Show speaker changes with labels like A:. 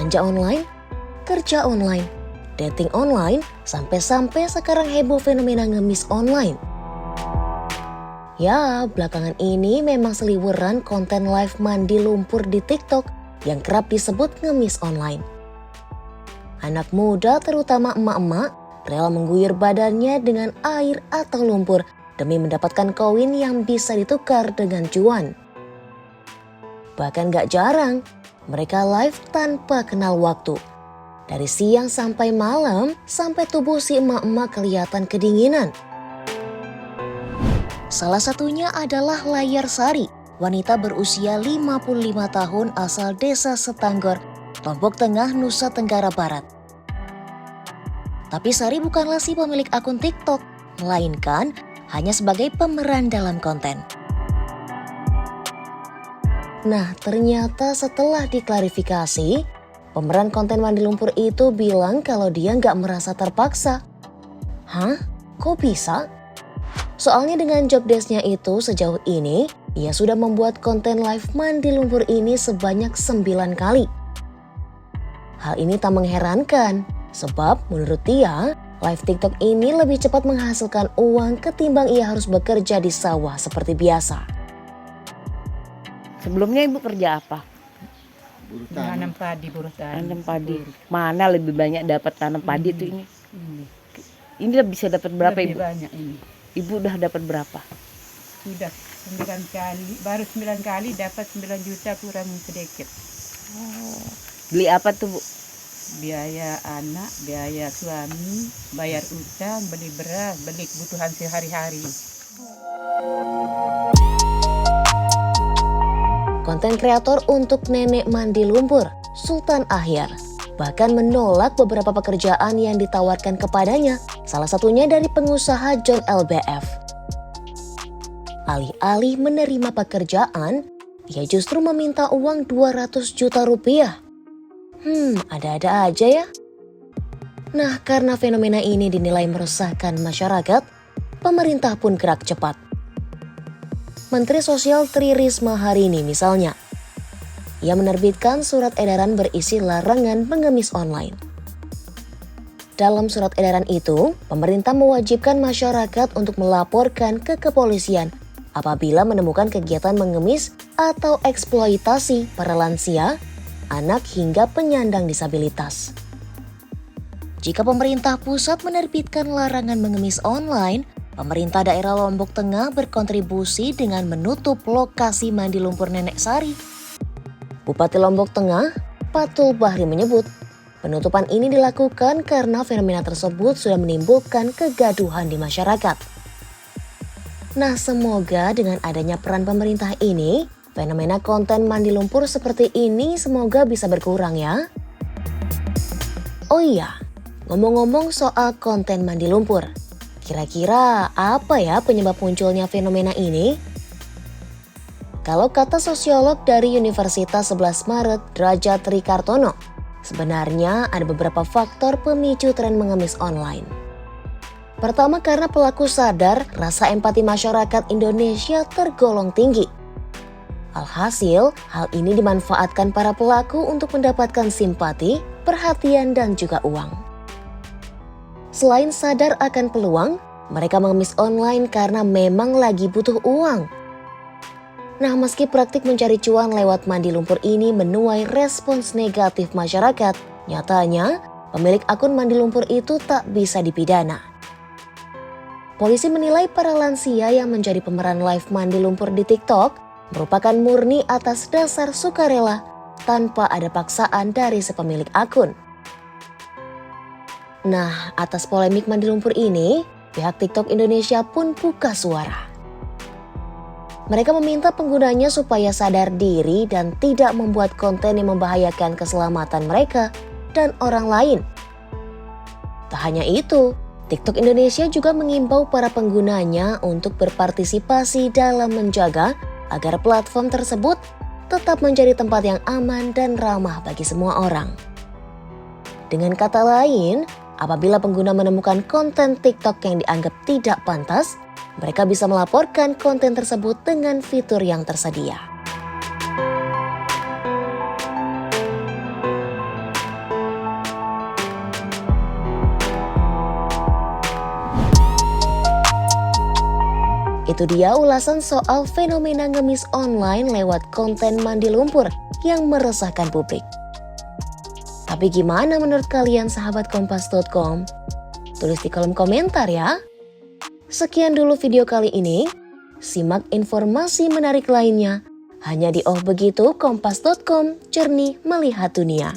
A: belanja online, kerja online, dating online, sampai-sampai sekarang heboh fenomena ngemis online. Ya, belakangan ini memang seliweran konten live mandi lumpur di TikTok yang kerap disebut ngemis online. Anak muda, terutama emak-emak, rela mengguyur badannya dengan air atau lumpur demi mendapatkan koin yang bisa ditukar dengan cuan. Bahkan gak jarang, mereka live tanpa kenal waktu. Dari siang sampai malam, sampai tubuh si emak-emak kelihatan kedinginan. Salah satunya adalah Layar Sari, wanita berusia 55 tahun asal desa Setanggor, Lombok Tengah, Nusa Tenggara Barat. Tapi Sari bukanlah si pemilik akun TikTok, melainkan hanya sebagai pemeran dalam konten. Nah, ternyata setelah diklarifikasi, pemeran konten mandi lumpur itu bilang kalau dia nggak merasa terpaksa. Hah? Kok bisa? Soalnya dengan job desk-nya itu sejauh ini, ia sudah membuat konten live mandi lumpur ini sebanyak 9 kali. Hal ini tak mengherankan, sebab menurut dia, live TikTok ini lebih cepat menghasilkan uang ketimbang ia harus bekerja di sawah seperti biasa.
B: Sebelumnya ibu kerja apa?
C: Nanam padi, buruh tani.
B: Tanam padi. Mana lebih banyak dapat tanam padi tuh ini? Ini bisa dapat berapa
C: Lebih
B: ibu?
C: banyak ini.
B: Ibu udah dapat berapa?
C: Sudah 9 kali, baru 9 kali dapat 9 juta kurang sedikit.
B: Beli apa tuh bu?
C: Biaya anak, biaya suami, bayar utang, beli beras, beli kebutuhan sehari-hari.
A: Konten kreator untuk nenek mandi lumpur, Sultan Ahyar, bahkan menolak beberapa pekerjaan yang ditawarkan kepadanya, salah satunya dari pengusaha John LBF. Alih-alih menerima pekerjaan, ia justru meminta uang 200 juta rupiah. Ada-ada aja ya. Nah, karena fenomena ini dinilai meresahkan masyarakat, pemerintah pun gerak cepat. Menteri Sosial Tri Risma hari ini misalnya, ia menerbitkan surat edaran berisi larangan mengemis online. Dalam surat edaran itu, pemerintah mewajibkan masyarakat untuk melaporkan ke kepolisian apabila menemukan kegiatan mengemis atau eksploitasi para lansia, anak hingga penyandang disabilitas. Jika pemerintah pusat menerbitkan larangan mengemis online, pemerintah daerah Lombok Tengah berkontribusi dengan menutup lokasi mandi lumpur Nenek Sari. Bupati Lombok Tengah, Patul Bahri menyebut, penutupan ini dilakukan karena fenomena tersebut sudah menimbulkan kegaduhan di masyarakat. Nah, semoga dengan adanya peran pemerintah ini, fenomena konten mandi lumpur seperti ini semoga bisa berkurang ya. Oh iya, ngomong-ngomong soal konten mandi lumpur, kira-kira apa ya penyebab munculnya fenomena ini? Kalau kata sosiolog dari Universitas 11 Maret, Derajat Trikartono, sebenarnya ada beberapa faktor pemicu tren mengemis online. Pertama, karena pelaku sadar rasa empati masyarakat Indonesia tergolong tinggi. Alhasil, hal ini dimanfaatkan para pelaku untuk mendapatkan simpati, perhatian, dan juga uang. Selain sadar akan peluang, mereka mengemis online karena memang lagi butuh uang. Nah, meski praktik mencari cuan lewat mandi lumpur ini menuai respons negatif masyarakat, nyatanya pemilik akun mandi lumpur itu tak bisa dipidana. Polisi menilai para lansia yang menjadi pemeran live mandi lumpur di TikTok merupakan murni atas dasar sukarela tanpa ada paksaan dari si pemilik akun. Nah, atas polemik mandi lumpur ini, pihak TikTok Indonesia pun buka suara. Mereka meminta penggunanya supaya sadar diri dan tidak membuat konten yang membahayakan keselamatan mereka dan orang lain. Tak hanya itu, TikTok Indonesia juga mengimbau para penggunanya untuk berpartisipasi dalam menjaga agar platform tersebut tetap menjadi tempat yang aman dan ramah bagi semua orang. Dengan kata lain, apabila pengguna menemukan konten TikTok yang dianggap tidak pantas, mereka bisa melaporkan konten tersebut dengan fitur yang tersedia. Itu dia ulasan soal fenomena ngemis online lewat konten mandi lumpur yang meresahkan publik. Tapi gimana menurut kalian sahabat Kompas.com? Tulis di kolom komentar ya. Sekian dulu video kali ini. Simak informasi menarik lainnya hanya di Oh Begitu Kompas.com, jernih melihat dunia.